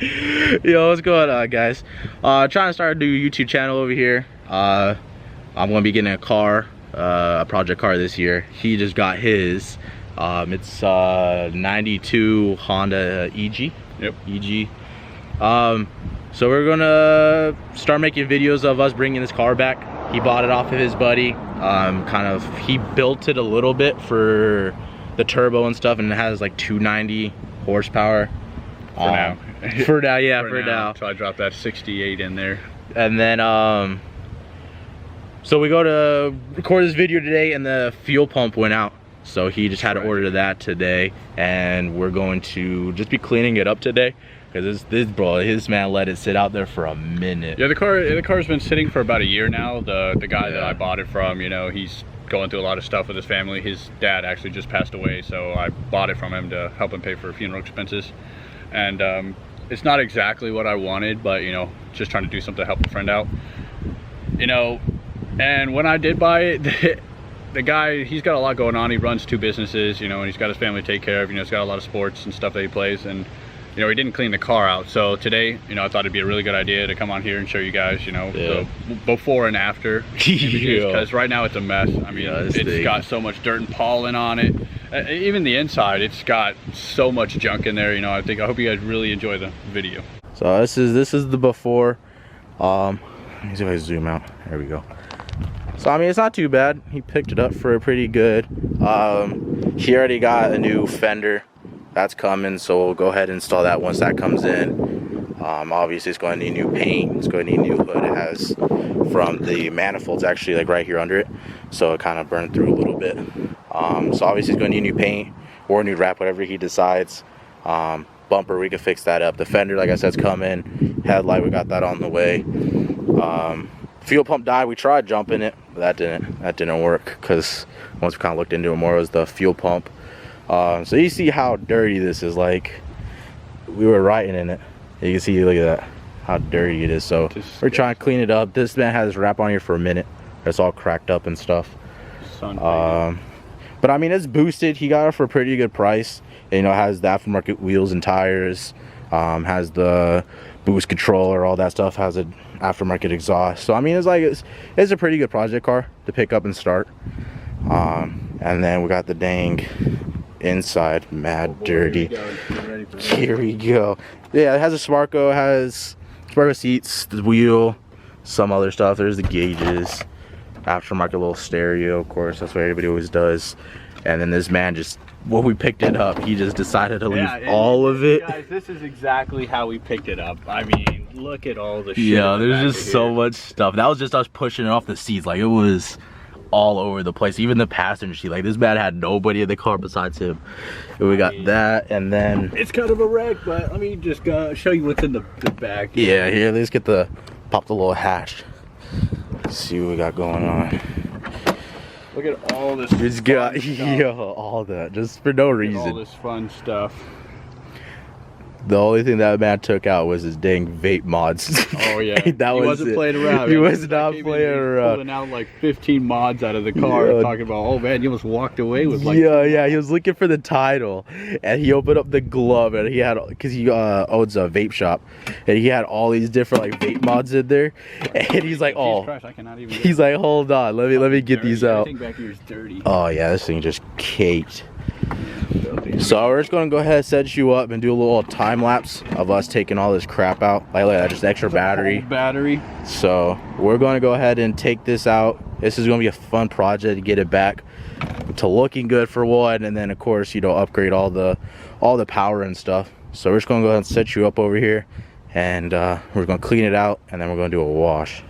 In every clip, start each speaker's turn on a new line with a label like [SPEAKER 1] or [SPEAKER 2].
[SPEAKER 1] Yo, what's going on, guys? Trying to start a new YouTube channel over here. I'm gonna be getting a car, a project car this year. He just got his. It's 92 Honda EG.
[SPEAKER 2] Yep.
[SPEAKER 1] EG. So we're gonna start making videos of us bringing this car back. He bought it off of his buddy. He built it a little bit for the turbo and stuff, and it has like 290 horsepower.
[SPEAKER 2] For now.
[SPEAKER 1] For now, yeah, for now.
[SPEAKER 2] So I dropped that 68 in there.
[SPEAKER 1] And then, so we go to record this video today, and the fuel pump went out. So he just had to order that today, and we're going to just be cleaning it up today. Because this man let it sit out there for a minute.
[SPEAKER 2] Yeah, the car's been sitting for about a year now. The guy that I bought it from, you know, he's going through a lot of stuff with his family. His dad actually just passed away, so I bought it from him to help him pay for funeral expenses. And it's not exactly what I wanted, but you know, just trying to do something to help a friend out. You know, and when I did buy it, the guy, he's got a lot going on. He runs 2 businesses, you know, and he's got his family to take care of. You know, he's got a lot of sports and stuff that he plays, and you know, he didn't clean the car out. So today, you know, I thought it'd be a really good idea to come on here and show you guys, you know, the before and after images, because right now it's a mess. I mean, it's got so much dirt and pollen on it. Even the inside, it's got so much junk in there. You know, I hope you guys really enjoy the video.
[SPEAKER 1] So this is the before. Let me see if I zoom out. There we go. So I mean, it's not too bad. He picked it up for pretty good. He already got a new fender. That's coming, so we'll go ahead and install that once that comes in. Obviously it's going to need new paint, it's going to need new hood. It has from the manifolds actually like right here under it, so it kind of burned through a little bit. So obviously it's going to need new paint or new wrap, whatever he decides. Bumper, we can fix that up. The fender, like I said, is coming. Headlight, we got that on the way. Fuel pump died. We tried jumping it, but that didn't work, because once we kind of looked into it more, it was the fuel pump. So you see how dirty this is. Like, we were riding in it. You can see, look at that, how dirty it is. So we're trying to clean it up. This man has wrap on here for a minute. It's all cracked up and stuff. But I mean, it's boosted. He got it for a pretty good price. You know, it has the aftermarket wheels and tires, has the boost controller, all that stuff, has an aftermarket exhaust. So I mean, it's a pretty good project car to pick up and start. And then we got the dang inside, mad dirty. Here we go. Yeah, it has a Sparco, has Sparco seats, the wheel, some other stuff. There's the gauges, aftermarket little stereo, of course, that's what everybody always does. And then this man just, when we picked it up, he just decided to leave all of it.
[SPEAKER 2] Guys, this is exactly how we picked it up. I mean, look at all the shit.
[SPEAKER 1] Yeah, there's just so much stuff. That was just us pushing it off the seats. Like, it was all over the place. Even the passenger seat, like, this man had nobody in the car besides him. And we got that, and then
[SPEAKER 2] it's kind of a wreck, but let me just show you what's in the back.
[SPEAKER 1] Yeah, here, let's pop the little hatch. Let's see what we got going on.
[SPEAKER 2] Look at all this.
[SPEAKER 1] It's got all that just for no reason.
[SPEAKER 2] All this fun stuff.
[SPEAKER 1] The only thing that man took out was his dang vape mods.
[SPEAKER 2] Oh yeah,
[SPEAKER 1] he
[SPEAKER 2] wasn't playing around.
[SPEAKER 1] He was not playing around.
[SPEAKER 2] Pulling out like 15 mods out of the car, talking about, oh man, you almost walked away with like.
[SPEAKER 1] Yeah, he was looking for the title, and he opened up the glove, and he had, because he owns a vape shop, and he had all these different like vape mods in there, and he's like, oh,
[SPEAKER 2] Christ, I cannot even
[SPEAKER 1] he's like, hold on, let me get these out.
[SPEAKER 2] Everything back here is dirty.
[SPEAKER 1] Oh yeah, this thing just caked. So we're just gonna go ahead and set you up and do a little time lapse of us taking all this crap out. Like that, just extra battery. So we're gonna go ahead and take this out. This is gonna be a fun project to get it back to looking good for one, and then of course, you know, upgrade all the power and stuff. So we're just gonna go ahead and set you up over here, and we're gonna clean it out, and then we're gonna do a wash.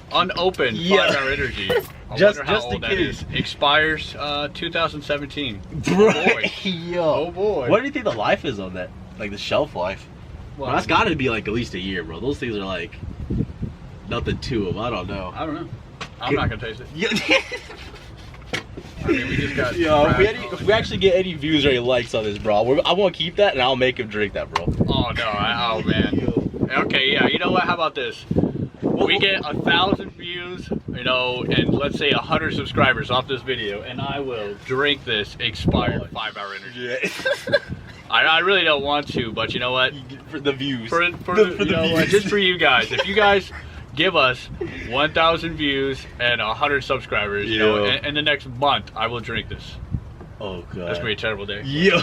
[SPEAKER 2] Unopened 5-hour energy. Just in case. Expires 2017.
[SPEAKER 1] Bro,
[SPEAKER 2] oh boy.
[SPEAKER 1] yo.
[SPEAKER 2] Oh boy.
[SPEAKER 1] What do you think the life is on that? like the shelf life. Well, that's got to be like at least a year, bro. Those things are like nothing to them. I don't know.
[SPEAKER 2] I don't know. I'm not gonna taste it.
[SPEAKER 1] Yeah.
[SPEAKER 2] I mean, we just got.
[SPEAKER 1] If we actually get any views or any likes on this, bro, I want to keep that and I'll make him drink that, bro.
[SPEAKER 2] Oh no! Oh man. Okay, yeah. You know what? How about this? We get 1,000 views, you know, and let's say 100 subscribers off this video, and I will drink this expired 5-hour energy.
[SPEAKER 1] Yeah.
[SPEAKER 2] I really don't want to, but you know what?
[SPEAKER 1] For the views.
[SPEAKER 2] For the views. Just for you guys. If you guys give us 1,000 views and 100 subscribers, you know, in the next month, I will drink this.
[SPEAKER 1] Oh god.
[SPEAKER 2] That's gonna be a terrible day.
[SPEAKER 1] Yeah.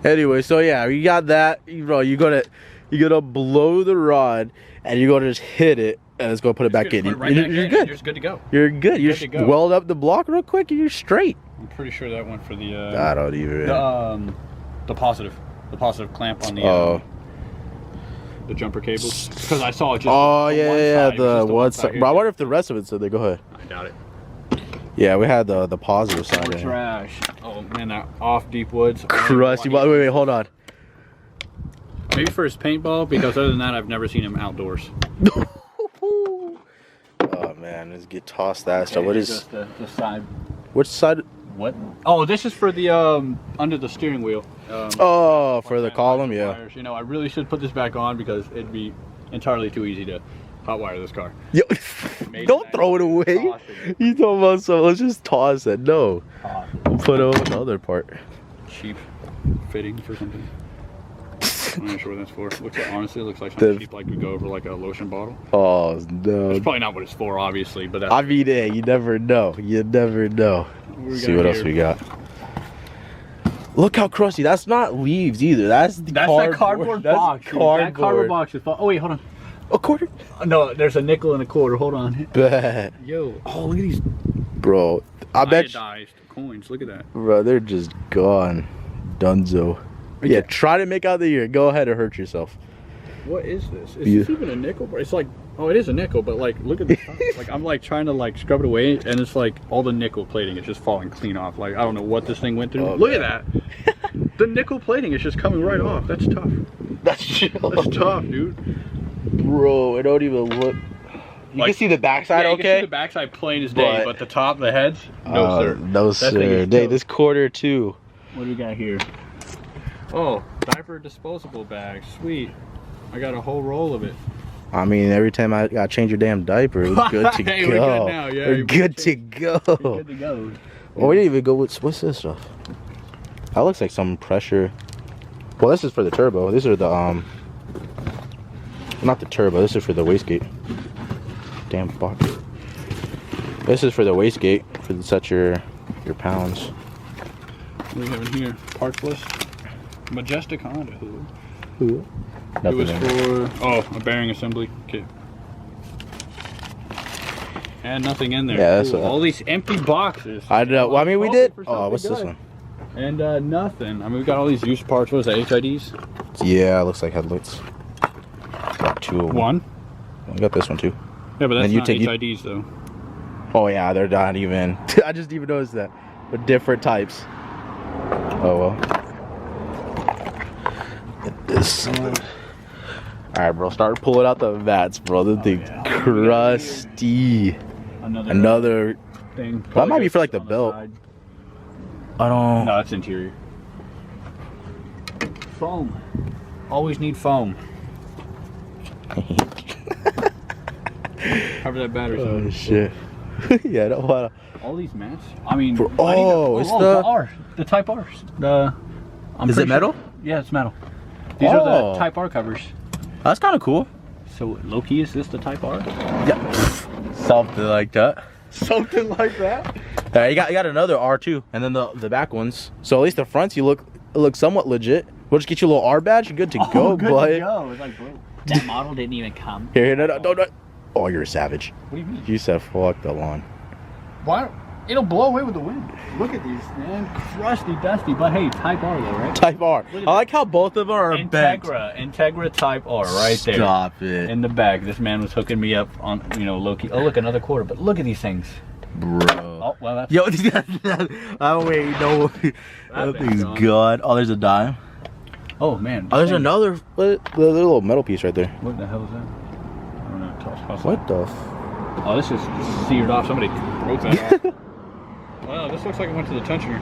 [SPEAKER 1] Anyway, so yeah, you got that, bro. You gotta blow the rod, and you're gonna just hit it, and it's gonna put it back in. You're good.
[SPEAKER 2] You're just good to go.
[SPEAKER 1] You're good. You just weld up the block real quick, and you're straight.
[SPEAKER 2] I'm pretty sure that went for the.
[SPEAKER 1] I don't even.
[SPEAKER 2] The positive clamp on the. The jumper cables, because I saw it just.
[SPEAKER 1] Oh yeah, the one side. Bro, I wonder if the rest of it said they. Go ahead.
[SPEAKER 2] I doubt it.
[SPEAKER 1] Yeah, we had the positive side.
[SPEAKER 2] More trash. Oh man, that off deep woods.
[SPEAKER 1] Crusty. Wait, hold on.
[SPEAKER 2] Maybe for his paintball, because other than that, I've never seen him outdoors.
[SPEAKER 1] Oh man, let's get tossed that stuff. What is
[SPEAKER 2] just the side?
[SPEAKER 1] Which side?
[SPEAKER 2] What? Oh, this is for the under the steering wheel.
[SPEAKER 1] Oh, for the column, yeah.
[SPEAKER 2] Wires. You know, I really should put this back on because it'd be entirely too easy to hotwire this car.
[SPEAKER 1] Yo, don't throw it away. You talking about so? Let's just toss it. No, put it on the other part.
[SPEAKER 2] Cheap fittings or something. I'm not sure what that's for. Honestly, it looks like something cheap, like we go over like a lotion bottle.
[SPEAKER 1] Oh no!
[SPEAKER 2] That's probably not what it's for, obviously, but that's.
[SPEAKER 1] I mean, hey, you never know. You never know. Let's see what else we got. Look how crusty. That's not leaves either. That's the
[SPEAKER 2] cardboard box. That cardboard box is. Oh wait, hold on.
[SPEAKER 1] A quarter?
[SPEAKER 2] No, there's a nickel and a quarter. Hold on.
[SPEAKER 1] Bet.
[SPEAKER 2] Yo. Oh, look at these.
[SPEAKER 1] Bro, I bet.
[SPEAKER 2] Iodized coins. Look at that.
[SPEAKER 1] Bro, they're just gone. Dunzo. Yeah, try to make out the ear. Go ahead and hurt yourself.
[SPEAKER 2] What is this? Is this even a nickel? It's like, oh, it is a nickel, but like, look at the top. Like, I'm like trying to like scrub it away, and it's like all the nickel plating is just falling clean off. Like, I don't know what this thing went through. Look at that. The nickel plating is just coming right off. That's tough.
[SPEAKER 1] That's chill.
[SPEAKER 2] That's tough, dude.
[SPEAKER 1] Bro, it don't even look. You can see the backside,
[SPEAKER 2] yeah, you
[SPEAKER 1] okay?
[SPEAKER 2] can see the backside plain as day, but the top, the heads, no sir.
[SPEAKER 1] No sir. Hey, this quarter too.
[SPEAKER 2] What do we got here? Oh, diaper disposable bag. Sweet. I got a whole roll of it.
[SPEAKER 1] I mean, every time I gotta change your damn diaper, we're good to
[SPEAKER 2] Hey,
[SPEAKER 1] go.
[SPEAKER 2] we're good now. Yeah,
[SPEAKER 1] we're good to go.
[SPEAKER 2] We're good to go.
[SPEAKER 1] Oh, we didn't even go with what's this stuff? That looks like some pressure. Well, this is for the turbo. These are the not the turbo. This is for the wastegate. Damn fuck. This is for the wastegate for to set your pounds.
[SPEAKER 2] What do we have in here? Parts list. Majestic Honda.
[SPEAKER 1] Ooh.
[SPEAKER 2] It was for a bearing assembly kit. And nothing in there.
[SPEAKER 1] Yeah, that's
[SPEAKER 2] all these empty boxes.
[SPEAKER 1] I know. Well, I mean, we did. Oh, what's this one?
[SPEAKER 2] And nothing. I mean, we got all these used parts. What is that? HIDs?
[SPEAKER 1] Yeah, it looks like headlights. Got two of them.
[SPEAKER 2] One.
[SPEAKER 1] We got this one too.
[SPEAKER 2] Yeah, but that's
[SPEAKER 1] and you
[SPEAKER 2] not
[SPEAKER 1] take,
[SPEAKER 2] HIDs though.
[SPEAKER 1] Oh yeah, they're not even. I just even noticed that. But different types. Oh well. Get this. Alright, bro. Start pulling out the vats, bro. The thing's crusty. Another
[SPEAKER 2] thing.
[SPEAKER 1] That might be for like the belt. I don't.
[SPEAKER 2] No, it's interior. Foam. Always need foam. Cover that battery.
[SPEAKER 1] Oh shit. Yeah, I don't wanna.
[SPEAKER 2] All these mats. I mean.
[SPEAKER 1] It's
[SPEAKER 2] the R. The Type R's.
[SPEAKER 1] Is it metal?
[SPEAKER 2] Yeah, it's metal. These are the Type R covers.
[SPEAKER 1] That's kind of cool.
[SPEAKER 2] So low key, is this the Type R?
[SPEAKER 1] Yeah. Something like that.
[SPEAKER 2] Something like that.
[SPEAKER 1] You got another R too, and then the back ones. So at least the fronts you look somewhat legit. We'll just get you a little R badge. You're good to go,
[SPEAKER 2] good
[SPEAKER 1] boy.
[SPEAKER 2] to go. It's like, bro, that model didn't even come.
[SPEAKER 1] Here, no. Oh, you're a savage.
[SPEAKER 2] What do you mean?
[SPEAKER 1] You said fuck the lawn.
[SPEAKER 2] Why? It'll blow away with the wind. Look at these, man. Crusty, dusty, but hey, Type R though, right?
[SPEAKER 1] Type R. I like how both of them are bent.
[SPEAKER 2] Integra Type R right there.
[SPEAKER 1] Stop it.
[SPEAKER 2] In the back. This man was hooking me up on, low key. Oh, look, another quarter. But look at these things.
[SPEAKER 1] Bro.
[SPEAKER 2] Oh, well, that's...
[SPEAKER 1] Yo, oh, wait, no. That thing's gone. Oh, there's a dime.
[SPEAKER 2] Oh, man.
[SPEAKER 1] Oh, there's another little metal piece right there.
[SPEAKER 2] What the hell is that? I don't know.
[SPEAKER 1] What the
[SPEAKER 2] Oh, this is seared off. Somebody broke that off. Wow, this looks like it went to the tensioner.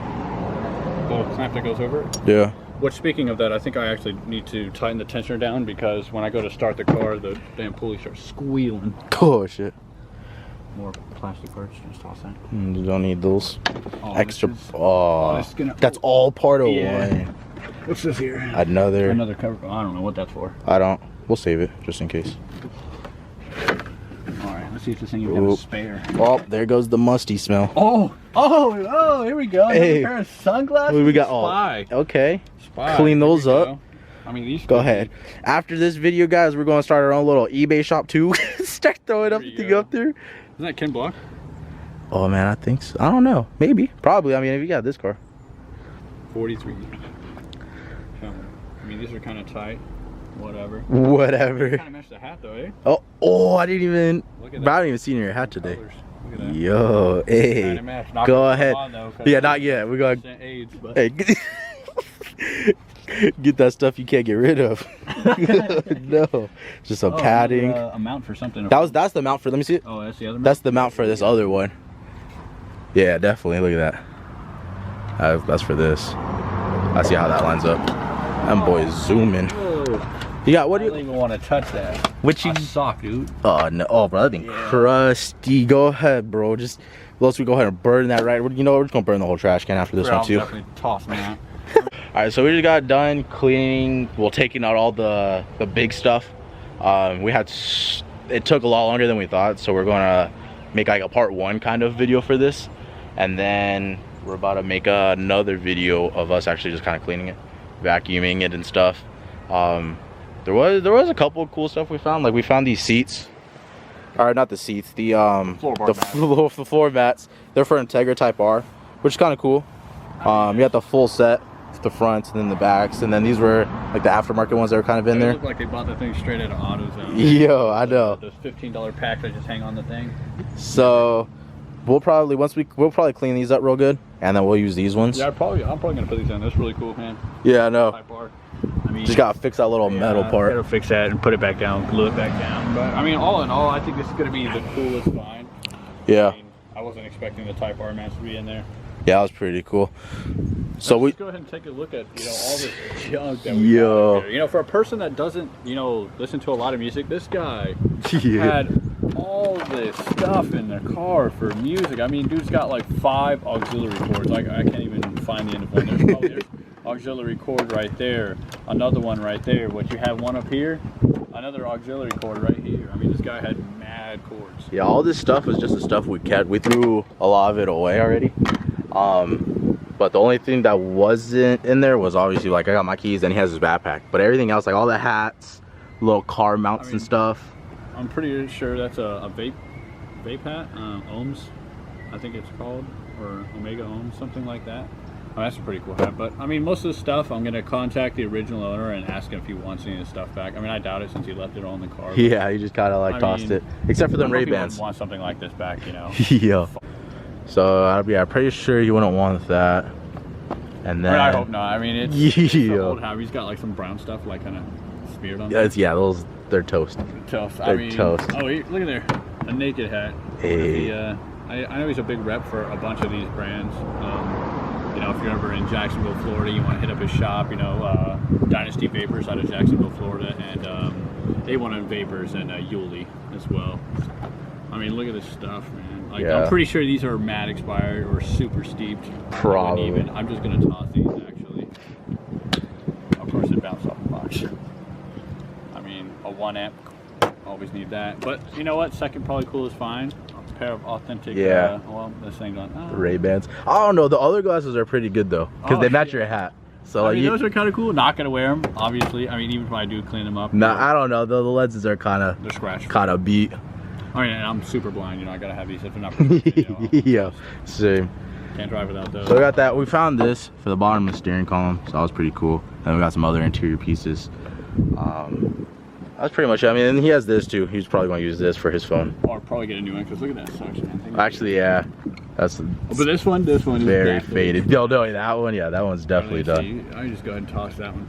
[SPEAKER 2] The little clamp that goes over it.
[SPEAKER 1] Yeah.
[SPEAKER 2] Which, speaking of that, I think I actually need to tighten the tensioner down because when I go to start the car, the damn pulley starts squealing.
[SPEAKER 1] Oh, shit.
[SPEAKER 2] More plastic parts, just toss that.
[SPEAKER 1] You don't need those extra.
[SPEAKER 2] That's
[SPEAKER 1] all part of one.
[SPEAKER 2] What's this here?
[SPEAKER 1] Another
[SPEAKER 2] cover. Oh, I don't know what that's for.
[SPEAKER 1] We'll save it just in case.
[SPEAKER 2] All right, let's see if this thing even has a spare.
[SPEAKER 1] Oh, there goes the musty smell.
[SPEAKER 2] Oh, here we go.
[SPEAKER 1] Hey.
[SPEAKER 2] Another pair of sunglasses.
[SPEAKER 1] What we got?
[SPEAKER 2] Spy.
[SPEAKER 1] Okay.
[SPEAKER 2] Spy.
[SPEAKER 1] Clean those up.
[SPEAKER 2] I mean, these.
[SPEAKER 1] Go ahead. After this video, guys, we're going to start our own little eBay shop too. Start throwing everything up there.
[SPEAKER 2] Isn't that Ken Block?
[SPEAKER 1] Oh man, I think so. I don't know. Maybe. Probably. I mean, if you got this car.
[SPEAKER 2] 43. I mean, these are kind of tight. Whatever.
[SPEAKER 1] Whatever.
[SPEAKER 2] Kind of match the hat though, eh?
[SPEAKER 1] Oh, I didn't even.
[SPEAKER 2] Look at
[SPEAKER 1] I
[SPEAKER 2] that.
[SPEAKER 1] didn't even see your hat today.
[SPEAKER 2] Look at that.
[SPEAKER 1] Yo, hey. Go ahead. Yeah, not yet. We're going.
[SPEAKER 2] AIDS, but...
[SPEAKER 1] Hey, get that stuff you can't get rid of. No, just a padding.
[SPEAKER 2] A mount for something.
[SPEAKER 1] That's the mount for. Let me see it.
[SPEAKER 2] Oh, that's the other mount.
[SPEAKER 1] That's the mount for this other one. Yeah, definitely. Look at that. That's for this. I see how that lines up. Them boys zooming. You got what?
[SPEAKER 2] I don't even want to touch that.
[SPEAKER 1] Which you
[SPEAKER 2] sock, dude?
[SPEAKER 1] Oh no! Oh, bro, that thing crusty. Go ahead, bro. Just let's we go ahead and burn that right. You know, we're just gonna burn the whole trash can after this one too.
[SPEAKER 2] Definitely toss me out.
[SPEAKER 1] All right, so we just got done cleaning. Well, taking out all the big stuff. It took a lot longer than we thought, so we're gonna make like a part 1 kind of video for this, and then we're about to make another video of us actually just kind of cleaning it, vacuuming it and stuff. There was a couple of cool stuff we found. Like we found these seats. Or not the seats, the floor mats. They're for Integra Type R, which is kind of cool. You got the full set, the fronts and then the backs, and then these were like the aftermarket ones that were kind of in there.
[SPEAKER 2] Look like they bought the thing straight out of AutoZone.
[SPEAKER 1] Yo, I know.
[SPEAKER 2] Those $15 packs that just hang on the thing.
[SPEAKER 1] So we'll probably clean these up real good, and then we'll use these ones.
[SPEAKER 2] Yeah, I'm probably gonna put these in. That's really cool, man.
[SPEAKER 1] Yeah, I know.
[SPEAKER 2] Type R. I mean,
[SPEAKER 1] Just gotta fix that little metal part.
[SPEAKER 2] Gotta fix that and put it back down, glue it back down. But I mean, all in all, I think this is gonna be the coolest find.
[SPEAKER 1] Yeah.
[SPEAKER 2] I mean, I wasn't expecting the Type R mats to be in there.
[SPEAKER 1] Yeah, that was pretty cool. So
[SPEAKER 2] Let's go ahead and take a look at all this junk that we got here. For a person that doesn't listen to a lot of music, this guy had all this stuff in their car for music. I mean, dude's got like 5 auxiliary cords. I can't even find the end of one. There's auxiliary cord right there, another one right there. But you have one up here, another auxiliary cord right here. I mean, this guy had mad cords.
[SPEAKER 1] Yeah, all this stuff was just the stuff we kept. We threw a lot of it away already. But the only thing that wasn't in there was obviously, like, I got my keys and he has his backpack. But everything else, like all the hats, little car mounts and stuff.
[SPEAKER 2] I'm pretty sure that's a vape hat, Ohms, I think it's called, or Omega Ohms, something like that. Oh, that's a pretty cool hat. But I mean, most of the stuff, I'm gonna contact the original owner and ask him if he wants any of his stuff back. I mean, I doubt it since he left it all in the car.
[SPEAKER 1] Yeah, he just kind of like tossed it, except for them Ray-Bans.
[SPEAKER 2] Want something like this back,
[SPEAKER 1] Yeah. So yeah, I'm pretty sure he wouldn't want that. And then
[SPEAKER 2] I hope not. I mean, it's an old hat. He's got like some brown stuff like kind of smeared on.
[SPEAKER 1] Yeah, they're toast.
[SPEAKER 2] Toast.
[SPEAKER 1] They're toast.
[SPEAKER 2] Oh, look at there, a naked hat.
[SPEAKER 1] Hey.
[SPEAKER 2] I know he's a big rep for a bunch of these brands. If you're ever in Jacksonville, Florida, you want to hit up his shop. Dynasty Vapors out of Jacksonville, Florida, and A1 Vapors and Yulee as well. I mean, look at this stuff, man. Like, I'm pretty sure these are mad expired or super steeped.
[SPEAKER 1] Probably.
[SPEAKER 2] I'm just gonna toss these actually. Of course, it bounced off the box. I mean, a 1 amp, always need that. But you know what? Second probably coolest find. A pair of authentic. Well, this thing's on.
[SPEAKER 1] Ray-Bans. I don't know. The other glasses are pretty good though, because they match your hat. So
[SPEAKER 2] I mean, those are kind of cool. Not gonna wear them, obviously. I mean, even if I do clean them up.
[SPEAKER 1] Nah, I don't know. The lenses are
[SPEAKER 2] they're scratched.
[SPEAKER 1] Kind of beat.
[SPEAKER 2] I mean, I'm super blind. I gotta have these if they're not.
[SPEAKER 1] Yeah, same.
[SPEAKER 2] Can't drive without those.
[SPEAKER 1] So we got that. We found this for the bottom of the steering column, so that was pretty cool. Then we got some other interior pieces. That's pretty much it. I mean, and he has this too. He's probably going to use this for his phone.
[SPEAKER 2] Or probably get a new one, because look at that suction, man.
[SPEAKER 1] Actually, yeah. That's.
[SPEAKER 2] But this one is
[SPEAKER 1] very faded. No, that one, yeah, that one's definitely done.
[SPEAKER 2] I just go ahead and toss that one.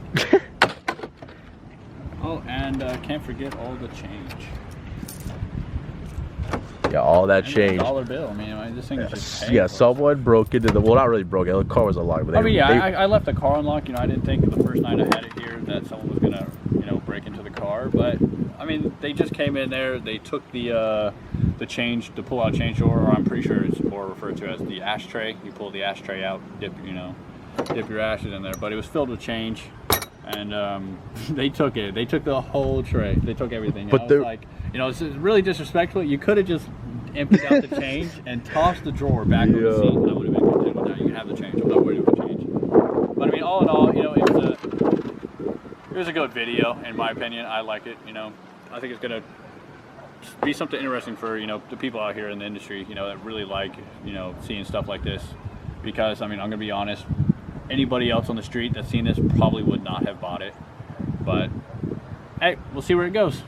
[SPEAKER 2] Oh, and can't forget all the change.
[SPEAKER 1] Yeah, all that change.
[SPEAKER 2] $1 bill. I mean, this thing is just
[SPEAKER 1] yeah, someone broke into the. Well, not really broke it. The car was unlocked. But
[SPEAKER 2] I left the car unlocked. I didn't think the first night I had it here that someone was gonna, break into the car. But I mean, they just came in there. They took the change, the pull-out change drawer, or I'm pretty sure it's more referred to as the ashtray. You pull the ashtray out, dip your ashes in there. But it was filled with change, and they took it. They took the whole tray. They took everything. But I was like, it's really disrespectful. You could have just emptied out the change and tossed the drawer back on the seat. I would have been content with that. You can have the change. I'm not worried about the change. But I mean, all in all, it was a good video, in my opinion. I like it. I think it's gonna be something interesting for the people out here in the industry, that really like seeing stuff like this. Because I mean, I'm gonna be honest, anybody else on the street that's seen this probably would not have bought it. But hey, we'll see where it goes.